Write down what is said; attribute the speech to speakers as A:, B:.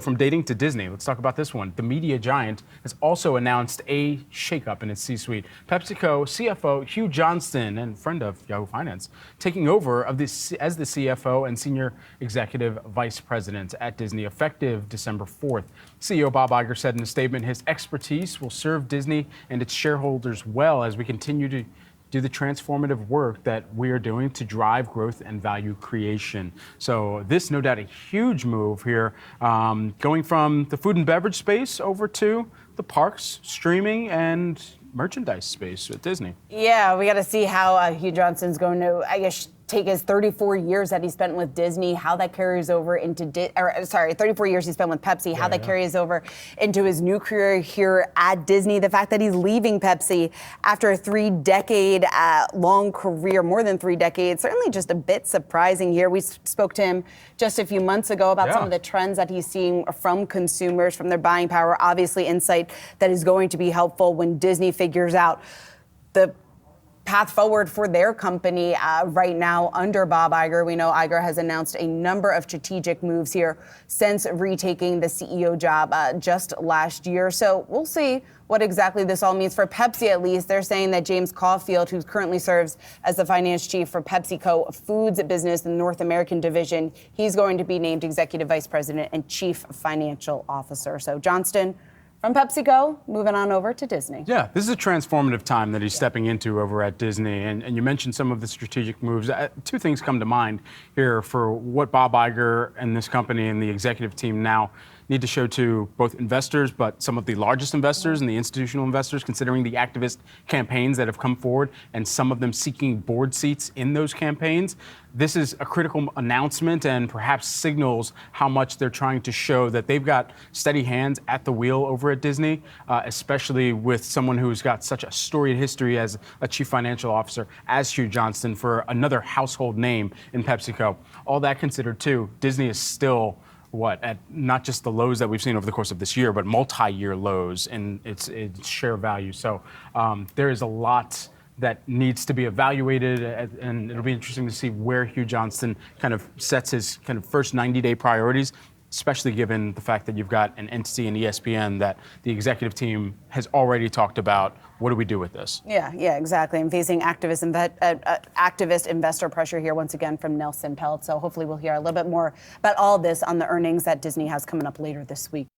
A: From dating to Disney, let's talk about this one. The media giant has also announced a shakeup in its C-suite. PepsiCo CFO Hugh Johnston, and friend of Yahoo Finance, taking over as the CFO and senior executive vice president at Disney, effective December 4th. CEO Bob Iger said in a statement his expertise will serve Disney and its shareholders well as we continue to do the transformative work that we are doing to drive growth and value creation. So this, no doubt, a huge move here, going from the food and beverage space over to the parks, streaming, and merchandise space at Disney.
B: Yeah, we got to see how Hugh Johnston's going to, take his 34 years that he spent with Disney, how that carries over into, 34 years he spent with Pepsi, how that carries over into his new career here at Disney. The fact that he's leaving Pepsi after a 3-decade long career, more than 3 decades, certainly just a bit surprising here. We spoke to him just a few months ago about some of the trends that he's seeing from consumers, from their buying power. Obviously, insight that is going to be helpful when Disney figures out the path forward for their company right now under Bob Iger. We know Iger has announced a number of strategic moves here since retaking the CEO job just last year. So we'll see what exactly this all means for Pepsi. At least they're saying that James Caulfield, who currently serves as the finance chief for PepsiCo Foods business, the North American division, he's going to be named executive vice president and chief financial officer. So Johnston from PepsiCo, moving on over to Disney.
A: Yeah, this is a transformative time that he's stepping into over at Disney. And you mentioned some of the strategic moves. Two things come to mind here for what Bob Iger and this company and the executive team now need to show to both investors, but some of the largest investors and the institutional investors, considering the activist campaigns that have come forward and some of them seeking board seats in those campaigns. This is a critical announcement and perhaps signals how much they're trying to show that they've got steady hands at the wheel over at Disney, especially with someone who's got such a storied history as a chief financial officer as Hugh Johnston, for another household name in PepsiCo. All that considered too, Disney is still at not just the lows that we've seen over the course of this year, but multi-year lows in its share value. So there is a lot that needs to be evaluated, and it'll be interesting to see where Hugh Johnston kind of sets his kind of first 90-day priorities, especially given the fact that you've got an entity in ESPN that the executive team has already talked about. What do we do with this?
B: Yeah, exactly. I'm facing activist investor pressure here once again from Nelson Peltz. So hopefully we'll hear a little bit more about all this on the earnings that Disney has coming up later this week.